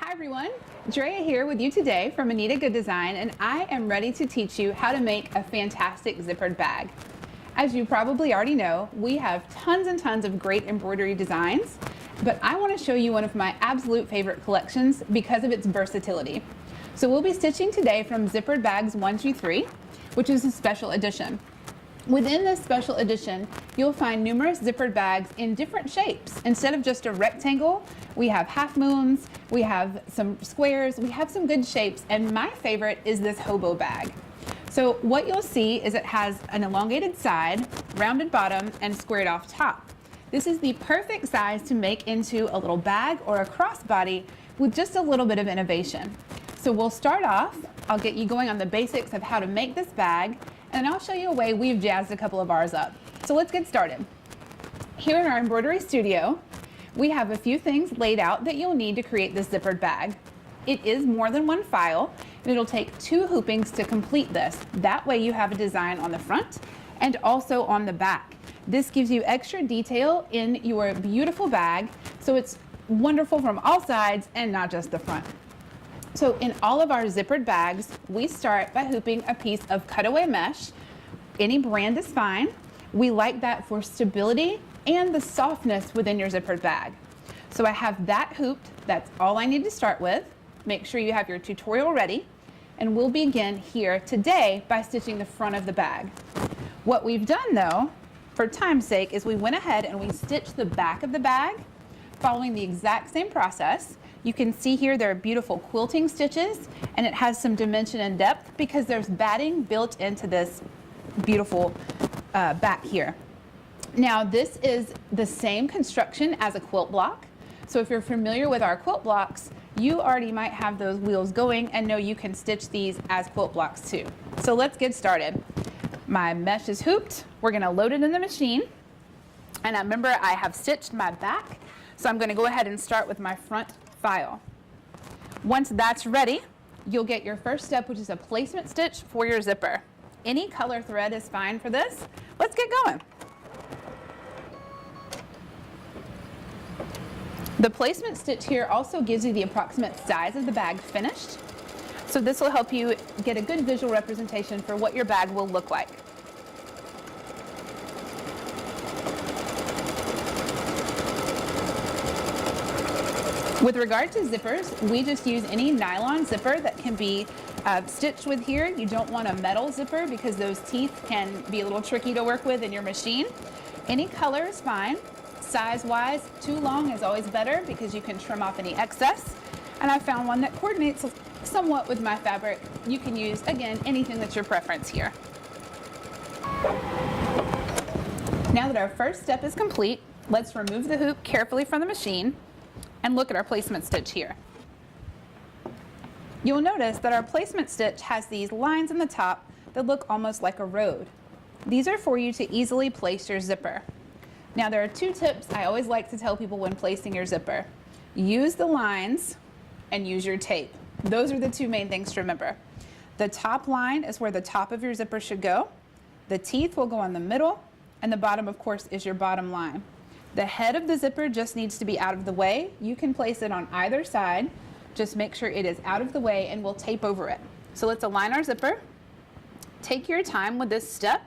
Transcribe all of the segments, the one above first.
Hi everyone, Drea here with you today from Anita Goodesign, and I am ready to teach you how to make a fantastic zippered bag. As you probably already know, we have tons and tons of great embroidery designs, but I want to show you one of my absolute favorite collections because of its versatility. So we'll be stitching today from Zippered Bags 1, 2, 3, which is a special edition. Within this special edition, you'll find numerous zippered bags in different shapes. Instead of just a rectangle, we have half moons, we have some squares, we have some good shapes, and my favorite is this hobo bag. So what you'll see is it has an elongated side, rounded bottom, and squared off top. This is the perfect size to make into a little bag or a crossbody with just a little bit of innovation. So we'll start off, I'll get you going on the basics of how to make this bag, and I'll show you a way we've jazzed a couple of ours up. So let's get started. Here in our embroidery studio, we have a few things laid out that you'll need to create this zippered bag. It is more than one file, and it'll take 2 hoopings to complete this. That way you have a design on the front and also on the back. This gives you extra detail in your beautiful bag, so it's wonderful from all sides and not just the front. So in all of our zippered bags, we start by hooping a piece of cutaway mesh. Any brand is fine. We like that for stability and the softness within your zippered bag. So I have that hooped. That's all I need to start with. Make sure you have your tutorial ready. And we'll begin here today by stitching the front of the bag. What we've done though, for time's sake, is we went ahead and we stitched the back of the bag following the exact same process. You can see here there are beautiful quilting stitches, and it has some dimension and depth because there's batting built into this beautiful back here. Now this is the same construction as a quilt block. So if you're familiar with our quilt blocks, you already might have those wheels going and know you can stitch these as quilt blocks too. So let's get started. My mesh is hooped. We're gonna load it in the machine. And remember, I have stitched my back. So I'm gonna go ahead and start with my front file. Once that's ready, you'll get your first step, which is a placement stitch for your zipper. Any color thread is fine for this. Let's get going. The placement stitch here also gives you the approximate size of the bag finished. So this will help you get a good visual representation for what your bag will look like. With regard to zippers, we just use any nylon zipper that can be stitched with here. You don't want a metal zipper because those teeth can be a little tricky to work with in your machine. Any color is fine. Size-wise, too long is always better because you can trim off any excess. And I found one that coordinates somewhat with my fabric. You can use, again, anything that's your preference here. Now that our first step is complete, let's remove the hoop carefully from the machine and look at our placement stitch here. You'll notice that our placement stitch has these lines in the top that look almost like a road. These are for you to easily place your zipper. Now there are 2 tips I always like to tell people when placing your zipper. Use the lines and use your tape. Those are the 2 main things to remember. The top line is where the top of your zipper should go. The teeth will go on the middle, and the bottom, of course, is your bottom line. The head of the zipper just needs to be out of the way. You can place it on either side. Just make sure it is out of the way and we'll tape over it. So let's align our zipper. Take your time with this step.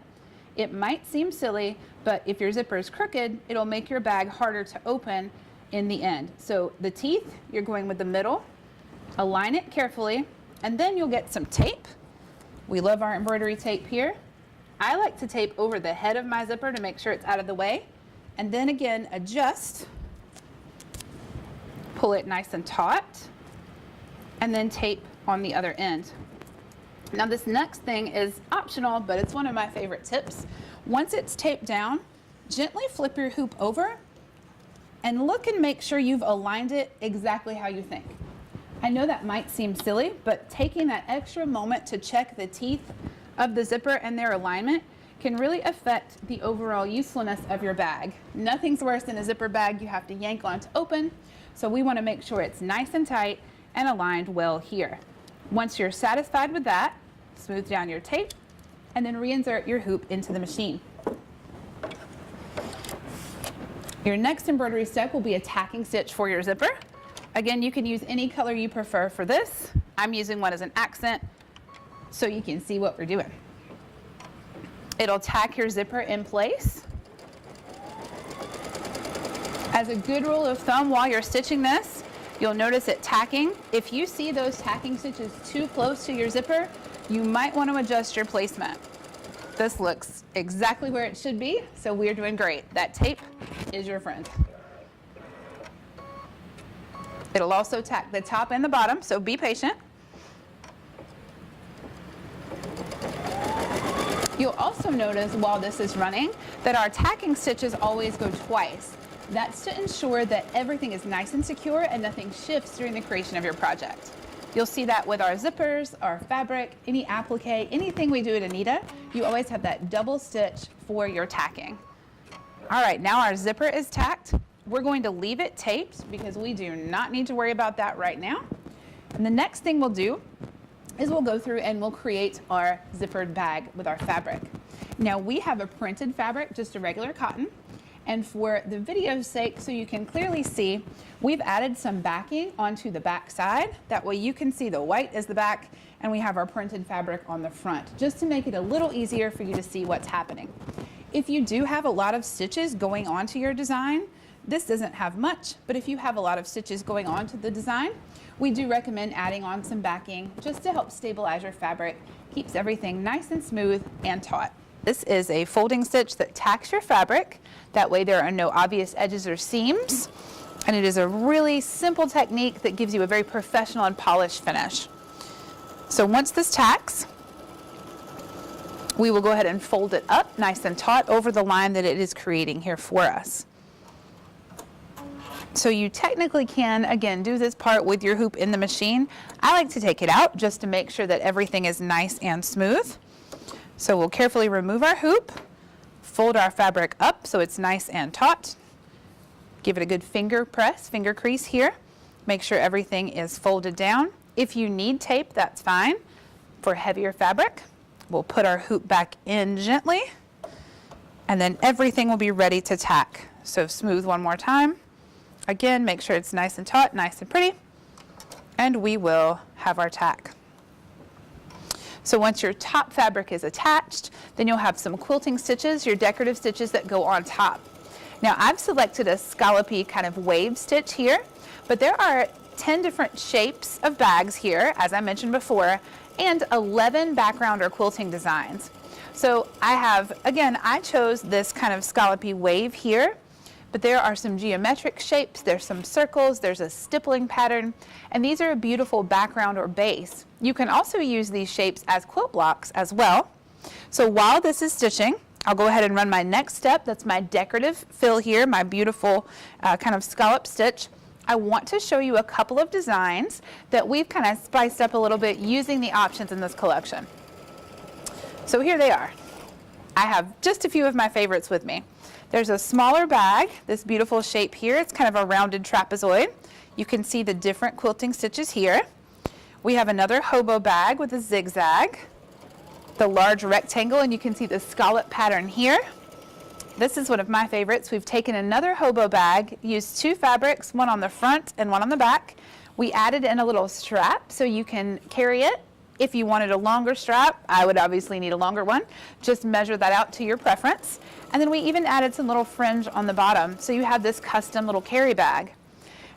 It might seem silly, but if your zipper is crooked, it'll make your bag harder to open in the end. So the teeth, you're going with the middle. Align it carefully, and then you'll get some tape. We love our embroidery tape here. I like to tape over the head of my zipper to make sure it's out of the way. And then again, adjust, pull it nice and taut, and then tape on the other end. Now this next thing is optional, but it's one of my favorite tips. Once it's taped down, gently flip your hoop over and look and make sure you've aligned it exactly how you think. I know that might seem silly, but taking that extra moment to check the teeth of the zipper and their alignment can really affect the overall usefulness of your bag. Nothing's worse than a zipper bag you have to yank on to open, so we want to make sure it's nice and tight and aligned well here. Once you're satisfied with that, smooth down your tape and then reinsert your hoop into the machine. Your next embroidery step will be a tacking stitch for your zipper. Again, you can use any color you prefer for this. I'm using one as an accent so you can see what we're doing. It'll tack your zipper in place. As a good rule of thumb, while you're stitching this, you'll notice it tacking. If you see those tacking stitches too close to your zipper, you might want to adjust your placement. This looks exactly where it should be, so we're doing great. That tape is your friend. It'll also tack the top and the bottom, so be patient. You'll also notice while this is running that our tacking stitches always go twice. That's to ensure that everything is nice and secure and nothing shifts during the creation of your project. You'll see that with our zippers, our fabric, any applique, anything we do at Anita, you always have that double stitch for your tacking. All right, now our zipper is tacked. We're going to leave it taped because we do not need to worry about that right now. And the next thing we'll do is we'll go through and we'll create our zippered bag with our fabric. Now we have a printed fabric, just a regular cotton. And for the video's sake, so you can clearly see, we've added some backing onto the back side. That way you can see the white is the back and we have our printed fabric on the front, just to make it a little easier for you to see what's happening. If you do have a lot of stitches going onto your design, this doesn't have much, but if you have a lot of stitches going on to the design, we do recommend adding on some backing just to help stabilize your fabric, keeps everything nice and smooth and taut. This is a folding stitch that tacks your fabric. That way there are no obvious edges or seams. And it is a really simple technique that gives you a very professional and polished finish. So once this tacks, we will go ahead and fold it up nice and taut over the line that it is creating here for us. So you technically can, again, do this part with your hoop in the machine. I like to take it out just to make sure that everything is nice and smooth. So we'll carefully remove our hoop, fold our fabric up so it's nice and taut. Give it a good finger press, finger crease here. Make sure everything is folded down. If you need tape, that's fine. For heavier fabric, we'll put our hoop back in gently, and then everything will be ready to tack. So smooth one more time. Again, make sure it's nice and taut, nice and pretty, and we will have our tack. So once your top fabric is attached, then you'll have some quilting stitches, your decorative stitches that go on top. Now I've selected a scallopy kind of wave stitch here, but there are 10 different shapes of bags here, as I mentioned before, and 11 background or quilting designs. So I chose this kind of scallopy wave here, but there are some geometric shapes, there's some circles, there's a stippling pattern, and these are a beautiful background or base. You can also use these shapes as quilt blocks as well. So while this is stitching, I'll go ahead and run my next step. That's my decorative fill here, my beautiful kind of scallop stitch. I want to show you a couple of designs that we've kind of spiced up a little bit using the options in this collection. So here they are. I have just a few of my favorites with me. There's a smaller bag, this beautiful shape here. It's kind of a rounded trapezoid. You can see the different quilting stitches here. We have another hobo bag with a zigzag, the large rectangle, and you can see the scallop pattern here. This is one of my favorites. We've taken another hobo bag, used two fabrics, one on the front and one on the back. We added in a little strap so you can carry it. If you wanted a longer strap, I would obviously need a longer one. Just measure that out to your preference. And then we even added some little fringe on the bottom, so you have this custom little carry bag.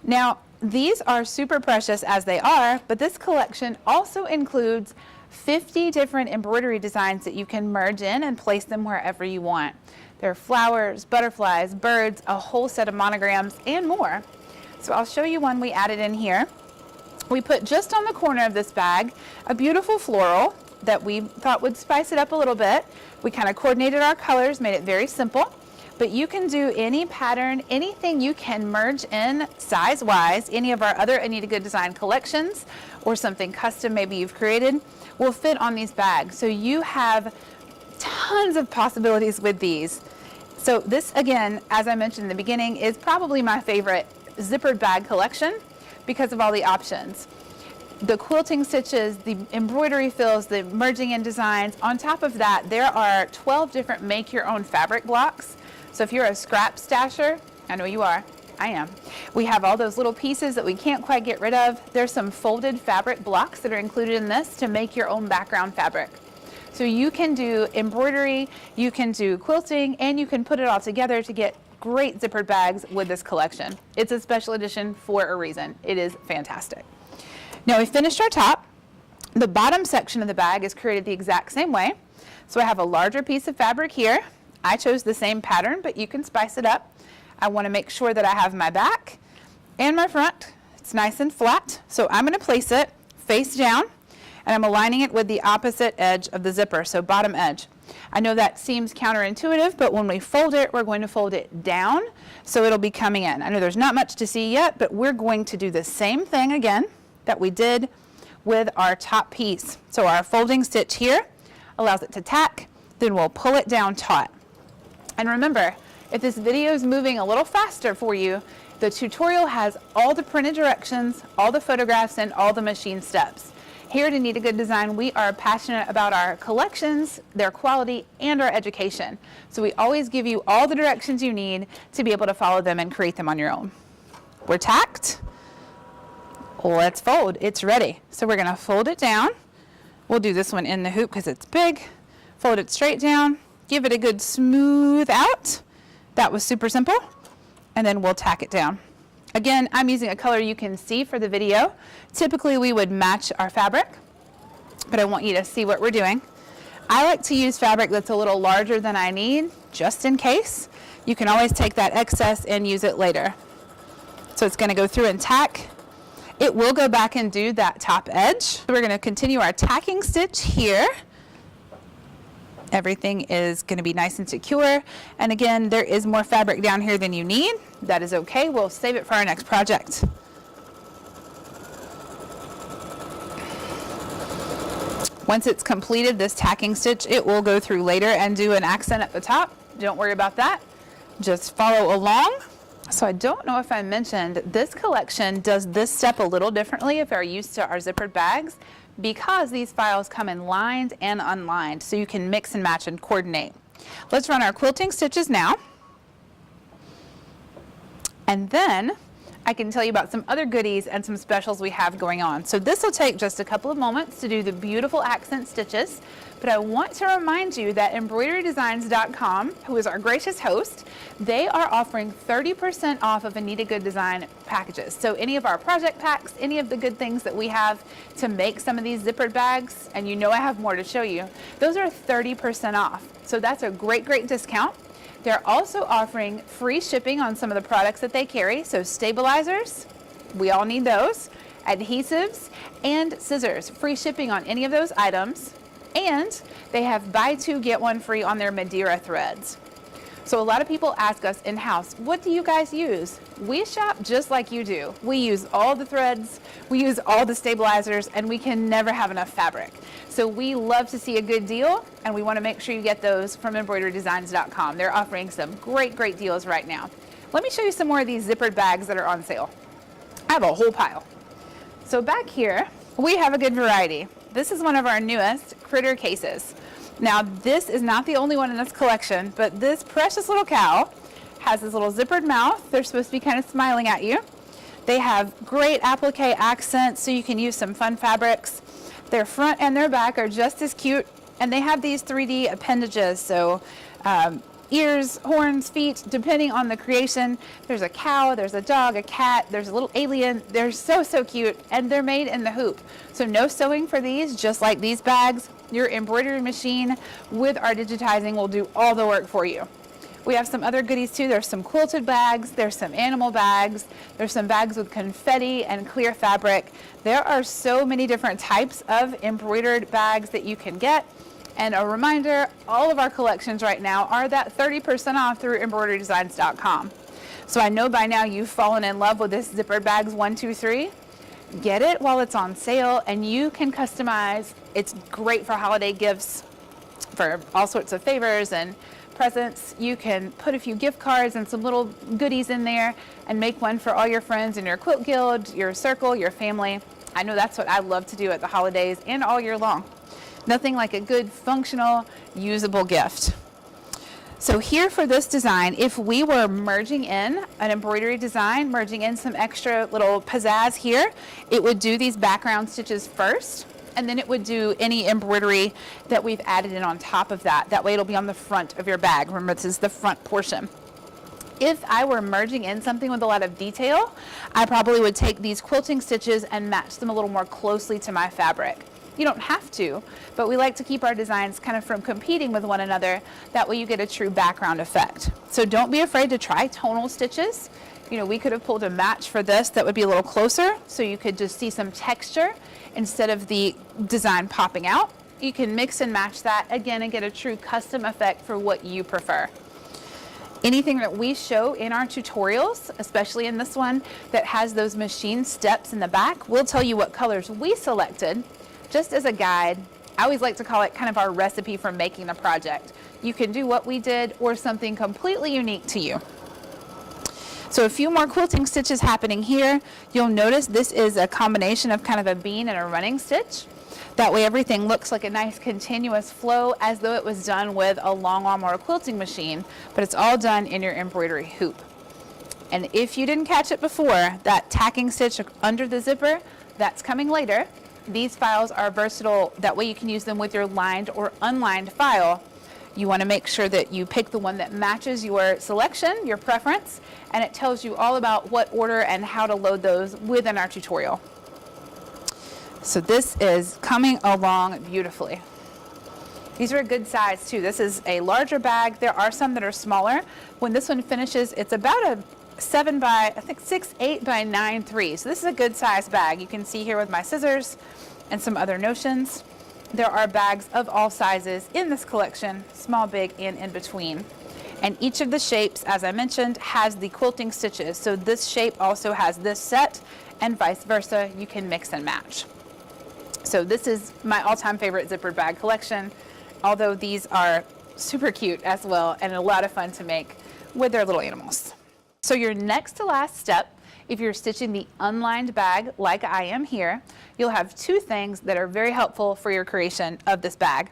Now, these are super precious as they are, but this collection also includes 50 different embroidery designs that you can merge in and place them wherever you want. There are flowers, butterflies, birds, a whole set of monograms, and more. So I'll show you one we added in here. We put just on the corner of this bag a beautiful floral that we thought would spice it up a little bit. We kind of coordinated our colors, made it very simple, but you can do any pattern, anything you can merge in size-wise. Any of our other Anita Goodesign collections or something custom maybe you've created will fit on these bags. So you have tons of possibilities with these. So this, again, as I mentioned in the beginning, is probably my favorite zippered bag collection because of all the options. The quilting stitches, the embroidery fills, the merging in designs. On top of that, there are 12 different make your own fabric blocks. So if you're a scrap stasher, I know you are, I am. We have all those little pieces that we can't quite get rid of. There's some folded fabric blocks that are included in this to make your own background fabric. So you can do embroidery, you can do quilting, and you can put it all together to get great zippered bags with this collection. It's a special edition for a reason. It is fantastic. Now we finished our top. The bottom section of the bag is created the exact same way. So I have a larger piece of fabric here. I chose the same pattern, but you can spice it up. I want to make sure that I have my back and my front. It's nice and flat. So I'm going to place it face down, and I'm aligning it with the opposite edge of the zipper, so bottom edge. I know that seems counterintuitive, but when we fold it, we're going to fold it down, so it'll be coming in. I know there's not much to see yet, but we're going to do the same thing again that we did with our top piece. So our folding stitch here allows it to tack, then we'll pull it down taut. And remember, if this video is moving a little faster for you, the tutorial has all the printed directions, all the photographs, and all the machine steps. Here at Anita Goodesign, we are passionate about our collections, their quality, and our education. So we always give you all the directions you need to be able to follow them and create them on your own. We're tacked. Let's fold. It's ready. So we're going to fold it down. We'll do this one in the hoop because it's big. Fold it straight down. Give it a good smooth out. That was super simple. And then we'll tack it down. Again, I'm using a color you can see for the video. Typically we would match our fabric, but I want you to see what we're doing. I like to use fabric that's a little larger than I need, just in case. You can always take that excess and use it later. So it's going to go through and tack. It will go back and do that top edge. So we're going to continue our tacking stitch here. Everything is going to be nice and secure. And again, there is more fabric down here than you need. That is okay. We'll save it for our next project. Once it's completed, this tacking stitch, it will go through later and do an accent at the top. Don't worry about that. Just follow along. So I don't know if I mentioned, this collection does this step a little differently if you're used to our zippered bags, because these files come in lined and unlined, so you can mix and match and coordinate. Let's run our quilting stitches now. And then I can tell you about some other goodies and some specials we have going on. So this will take just a couple of moments to do the beautiful accent stitches, but I want to remind you that embroiderydesigns.com, who is our gracious host, they are offering 30% off of Anita Goodesign packages. So any of our project packs, any of the good things that we have to make some of these zippered bags, and you know I have more to show you, those are 30% off. So that's a great, great discount. They're also offering free shipping on some of the products that they carry. So stabilizers, we all need those, adhesives, and scissors. Free shipping on any of those items. And they have buy two, get one free on their Madeira threads. So a lot of people ask us in-house, what do you guys use? We shop just like you do. We use all the threads, we use all the stabilizers, and we can never have enough fabric. So we love to see a good deal, and we want to make sure you get those from embroiderydesigns.com. They're offering some great, great deals right now. Let me show you some more of these zippered bags that are on sale. I have a whole pile. So back here, we have a good variety. This is one of our newest critter cases. Now, this is not the only one in this collection, but this precious little cow has this little zippered mouth. They're supposed to be kind of smiling at you. They have great applique accents, so you can use some fun fabrics. Their front and their back are just as cute, and they have these 3D appendages, so ears, horns, feet, depending on the creation. There's a cow, there's a dog, a cat, there's a little alien. They're so, so cute, and they're made in the hoop. So no sewing for these, just like these bags. Your embroidery machine with our digitizing will do all the work for you. We have some other goodies too. There's some quilted bags, there's some animal bags, there's some bags with confetti and clear fabric. There are so many different types of embroidered bags that you can get. And a reminder, all of our collections right now are that 30% off through embroiderydesigns.com. So I know by now you've fallen in love with this zippered bags 1, 2, 3. Get it while it's on sale, and you can customize. It's great for holiday gifts, for all sorts of favors and presents. You can put a few gift cards and some little goodies in there and make one for all your friends in your quilt guild, your circle, your family. I know that's what I love to do at the holidays and all year long. Nothing like a good, functional, usable gift. So here for this design, if we were merging in an embroidery design, merging in some extra little pizzazz here, it would do these background stitches first, and then it would do any embroidery that we've added in on top of that. That way it'll be on the front of your bag. Remember, this is the front portion. If I were merging in something with a lot of detail, I probably would take these quilting stitches and match them a little more closely to my fabric. You don't have to, but we like to keep our designs kind of from competing with one another. That way you get a true background effect. So don't be afraid to try tonal stitches. You know, we could have pulled a match for this that would be a little closer, so you could just see some texture instead of the design popping out. You can mix and match that again and get a true custom effect for what you prefer. Anything that we show in our tutorials, especially in this one that has those machine steps in the back, we'll tell you what colors we selected just as a guide. I always like to call it kind of our recipe for making the project. You can do what we did or something completely unique to you. So a few more quilting stitches happening here. You'll notice this is a combination of kind of a bean and a running stitch. That way everything looks like a nice continuous flow as though it was done with a long arm or a quilting machine, but it's all done in your embroidery hoop. And if you didn't catch it before, that tacking stitch under the zipper, that's coming later. These files are versatile. That way you can use them with your lined or unlined file. You want to make sure that you pick the one that matches your selection, your preference, and it tells you all about what order and how to load those within our tutorial. So this is coming along beautifully. These are a good size too. This is a larger bag. There are some that are smaller. When this one finishes, it's about a 7 by, I think 6'8" by 9'3". So this is a good size bag. You can see here with my scissors and some other notions. There are bags of all sizes in this collection, small, big, and in between. And each of the shapes, as I mentioned, has the quilting stitches. So this shape also has this set and vice versa. You can mix and match. So this is my all-time favorite zippered bag collection, although these are super cute as well and a lot of fun to make with their little animals. So your next to last step, if you're stitching the unlined bag like I am here, you'll have two things that are very helpful for your creation of this bag.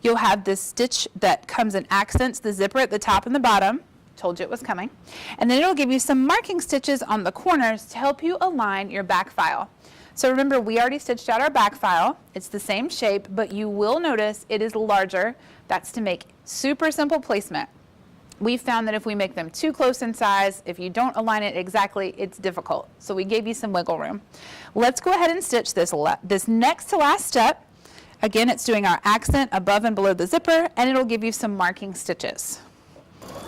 You'll have this stitch that comes and accents the zipper at the top and the bottom. Told you it was coming. And then it'll give you some marking stitches on the corners to help you align your back file. So remember, we already stitched out our back file. It's the same shape, but you will notice it is larger. That's to make super simple placement. We found that if we make them too close in size, if you don't align it exactly, it's difficult. So we gave you some wiggle room. Let's go ahead and stitch this next to last step. Again, it's doing our accent above and below the zipper, and it'll give you some marking stitches.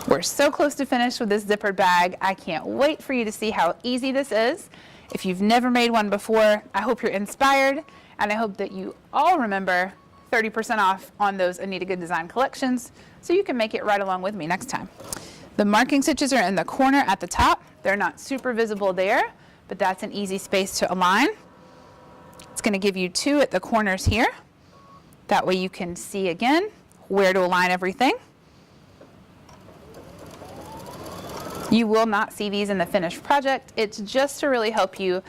We're so close to finish with this zippered bag. I can't wait for you to see how easy this is. If you've never made one before, I hope you're inspired, and I hope that you all remember 30% off on those Anita Goodesign collections, so you can make it right along with me next time. The marking stitches are in the corner at the top. They're not super visible there, but that's an easy space to align. It's going to give you two at the corners here. That way you can see again where to align everything. You will not see these in the finished project. It's just to really help you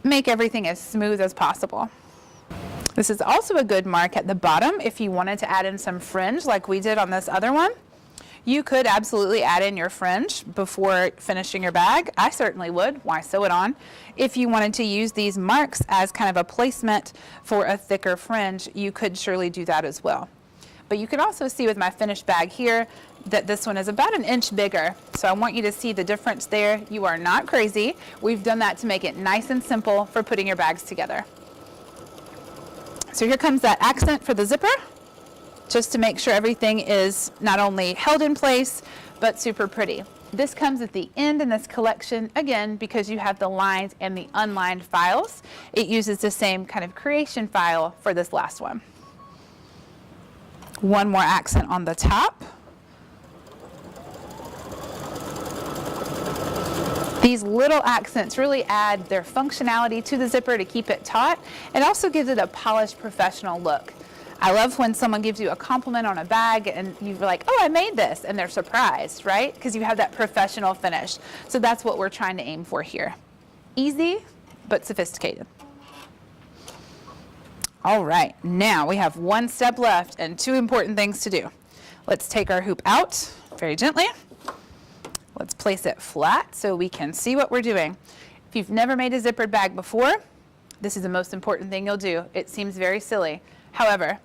make everything as smooth as possible. This is also a good mark at the bottom if you wanted to add in some fringe like we did on this other one. You could absolutely add in your fringe before finishing your bag. I certainly would. Why sew it on? If you wanted to use these marks as kind of a placement for a thicker fringe, you could surely do that as well. But you can also see with my finished bag here that this one is about an inch bigger. So I want you to see the difference there. You are not crazy. We've done that to make it nice and simple for putting your bags together. So here comes that accent for the zipper, just to make sure everything is not only held in place, but super pretty. This comes at the end in this collection, again, because you have the lined and the unlined files. It uses the same kind of creation file for this last one. One more accent on the top. These little accents really add their functionality to the zipper to keep it taut. It also gives it a polished, professional look. I love when someone gives you a compliment on a bag and you're like, oh, I made this, and they're surprised, right? Because you have that professional finish. So that's what we're trying to aim for here. Easy, but sophisticated. All right, now we have one step left and two important things to do. Let's take our hoop out very gently. Let's place it flat so we can see what we're doing. If you've never made a zippered bag before, this is the most important thing you'll do. It seems very silly. However,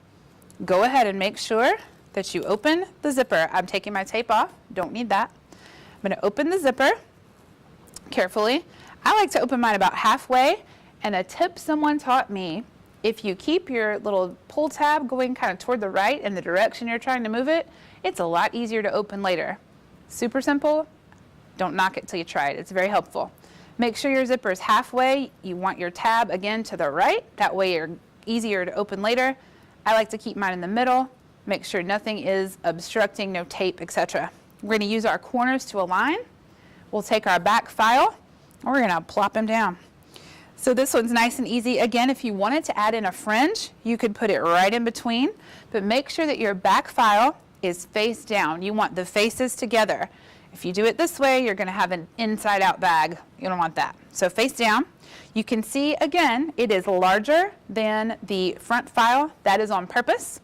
go ahead and make sure that you open the zipper. I'm taking my tape off, don't need that. I'm going to open the zipper carefully. I like to open mine about halfway, and a tip someone taught me, if you keep your little pull tab going kind of toward the right in the direction you're trying to move it, it's a lot easier to open later. Super simple. Don't knock it till you try it. It's very helpful. Make sure your zipper is halfway. You want your tab again to the right. That way you're easier to open later. I like to keep mine in the middle. Make sure nothing is obstructing, no tape, etc. We're going to use our corners to align. We'll take our back file and we're going to plop them down. So this one's nice and easy. Again, if you wanted to add in a fringe, you could put it right in between, but make sure that your back file is face down. You want the faces together. If you do it this way, you're going to have an inside out bag. You don't want that. So face down. You can see, again, it is larger than the front file. That is on purpose.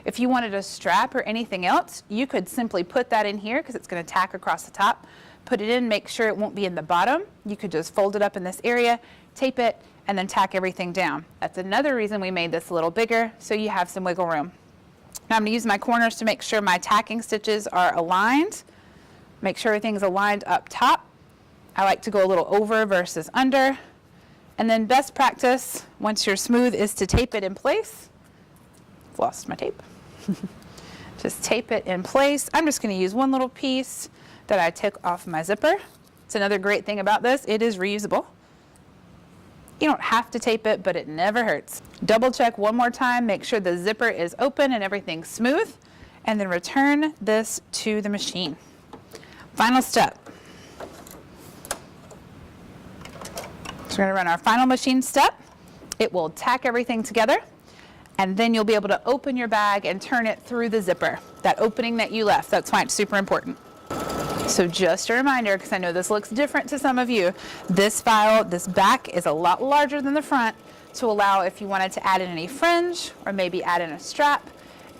If you wanted a strap or anything else, you could simply put that in here because it's going to tack across the top. Put it in, make sure it won't be in the bottom. You could just fold it up in this area, tape it, and then tack everything down. That's another reason we made this a little bigger, so you have some wiggle room. Now I'm going to use my corners to make sure my tacking stitches are aligned. Make sure everything's aligned up top. I like to go a little over versus under. And then best practice, once you're smooth, is to tape it in place. I've lost my tape. Just tape it in place. I'm just going to use one little piece that I took off my zipper. It's another great thing about this. It is reusable. You don't have to tape it, but it never hurts. Double check one more time. Make sure the zipper is open and everything's smooth. And then return this to the machine. Final step. So we're going to run our final machine step. It will tack everything together, and then you'll be able to open your bag and turn it through the zipper. That opening that you left, that's why it's super important. So just a reminder, because I know this looks different to some of you, this file, this back is a lot larger than the front to allow if you wanted to add in any fringe or maybe add in a strap,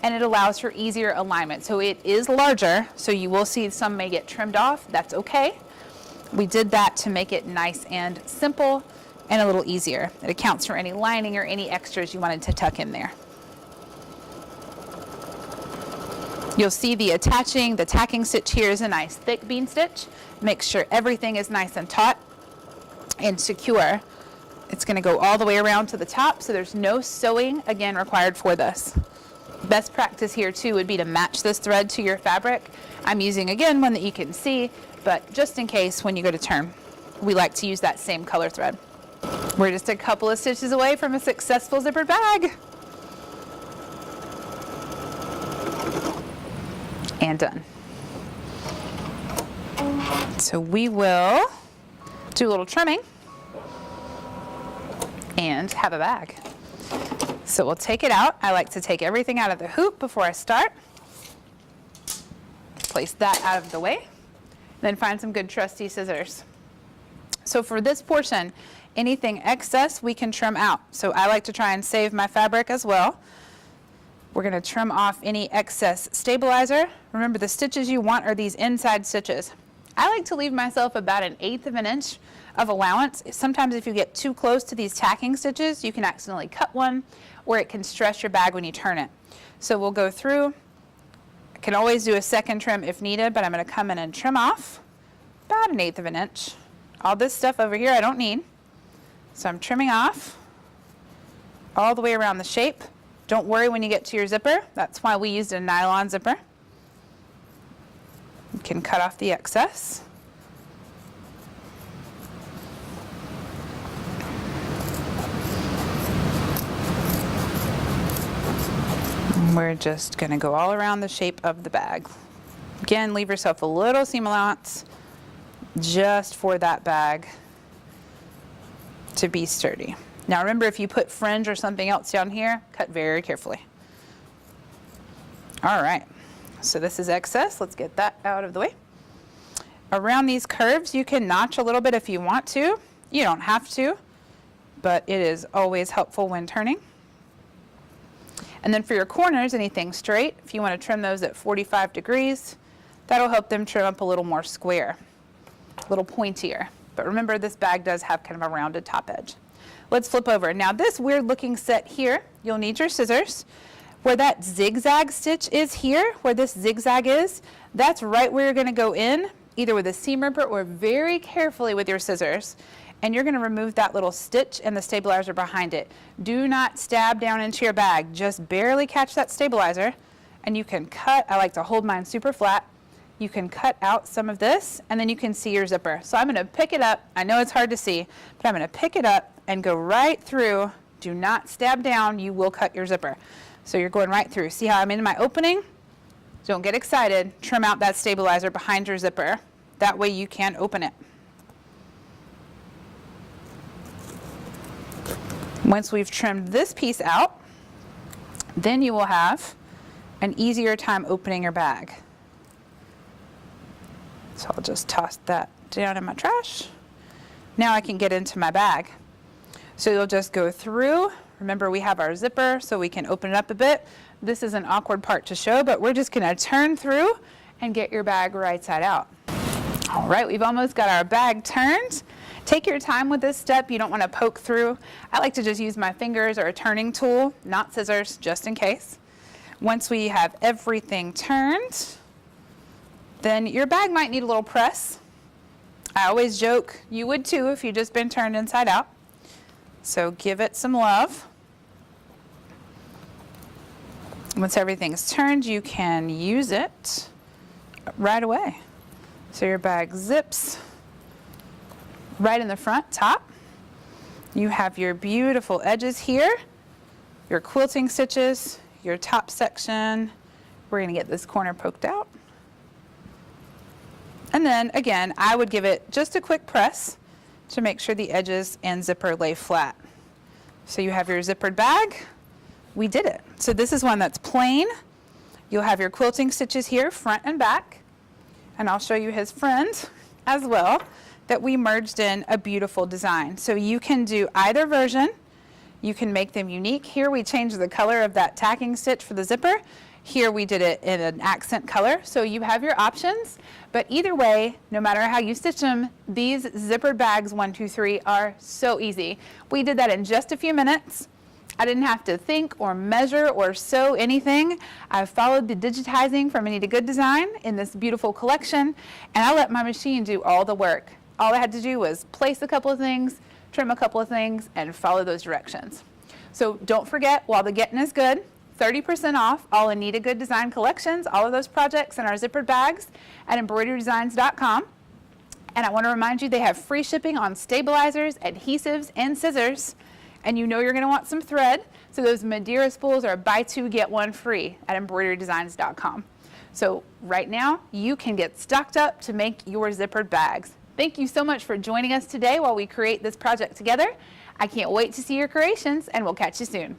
and it allows for easier alignment. So it is larger, so you will see some may get trimmed off. That's okay. We did that to make it nice and simple and a little easier. It accounts for any lining or any extras you wanted to tuck in there. You'll see the tacking stitch here is a nice thick bean stitch. Make sure everything is nice and taut and secure. It's going to go all the way around to the top, so there's no sewing, again, required for this. Best practice here too would be to match this thread to your fabric. I'm using, again, one that you can see, but just in case when you go to turn, we like to use that same color thread. We're just a couple of stitches away from a successful zippered bag. And done. So we will do a little trimming and have a bag. So we'll take it out. I like to take everything out of the hoop before I start. Place that out of the way. Then find some good trusty scissors. So for this portion, anything excess we can trim out. So I like to try and save my fabric as well. We're going to trim off any excess stabilizer. Remember, the stitches you want are these inside stitches. I like to leave myself about 1/8 of an inch of allowance. Sometimes if you get too close to these tacking stitches, you can accidentally cut one, or it can stress your bag when you turn it. So we'll go through. I can always do a second trim if needed, but I'm going to come in and trim off about 1/8 of an inch. All this stuff over here I don't need. So I'm trimming off all the way around the shape. Don't worry when you get to your zipper. That's why we used a nylon zipper. You can cut off the excess. And we're just going to go all around the shape of the bag. Again, leave yourself a little seam allowance just for that bag to be sturdy. Now remember, if you put fringe or something else down here, cut very carefully. All right, so this is excess. Let's get that out of the way. Around these curves, you can notch a little bit if you want to. You don't have to, but it is always helpful when turning. And then for your corners, anything straight, if you want to trim those at 45 degrees, that'll help them trim up a little more square, a little pointier. But remember, this bag does have kind of a rounded top edge. Let's flip over. Now this weird looking set here, you'll need your scissors. Where that zigzag stitch is here, where this zigzag is, that's right where you're going to go in, either with a seam ripper or very carefully with your scissors. And you're going to remove that little stitch and the stabilizer behind it. Do not stab down into your bag. Just barely catch that stabilizer, and you can cut. I like to hold mine super flat. You can cut out some of this, and then you can see your zipper. So I'm going to pick it up. I know it's hard to see, but I'm going to pick it up and go right through. Do not stab down. You will cut your zipper. So you're going right through. See how I'm in my opening? Don't get excited. Trim out that stabilizer behind your zipper. That way you can open it. Once we've trimmed this piece out, then you will have an easier time opening your bag. So I'll just toss that down in my trash. Now I can get into my bag. So you'll just go through. Remember, we have our zipper, so we can open it up a bit. This is an awkward part to show, but we're just gonna turn through and get your bag right side out. All right, we've almost got our bag turned. Take your time with this step. You don't want to poke through. I like to just use my fingers or a turning tool, not scissors, just in case. Once we have everything turned, then your bag might need a little press. I always joke, you would too if you'd just been turned inside out. So give it some love. Once everything's turned, you can use it right away. So your bag zips right in the front top. You have your beautiful edges here, your quilting stitches, your top section. We're going to get this corner poked out. And then again, I would give it just a quick press to make sure the edges and zipper lay flat. So you have your zippered bag. We did it. So this is one that's plain. You'll have your quilting stitches here, front and back. And I'll show you his friend as well, that we merged in a beautiful design. So you can do either version. You can make them unique. Here we changed the color of that tacking stitch for the zipper. Here we did it in an accent color. So you have your options, but either way, no matter how you stitch them, these zippered bags 1, 2, 3 are so easy. We did that in just a few minutes. I didn't have to think or measure or sew anything. I followed the digitizing from Anita Goodesign in this beautiful collection, and I let my machine do all the work. All I had to do was place a couple of things, trim a couple of things, and follow those directions. So don't forget, while the getting is good, 30% off all Anita Goodesign collections, all of those projects and our zippered bags at embroiderydesigns.com. And I want to remind you, they have free shipping on stabilizers, adhesives, and scissors. And you know you're going to want some thread, so those Madeira spools are buy 2 get 1 free at embroiderydesigns.com. So right now you can get stocked up to make your zippered bags. Thank you so much for joining us today while we create this project together. I can't wait to see your creations, and we'll catch you soon.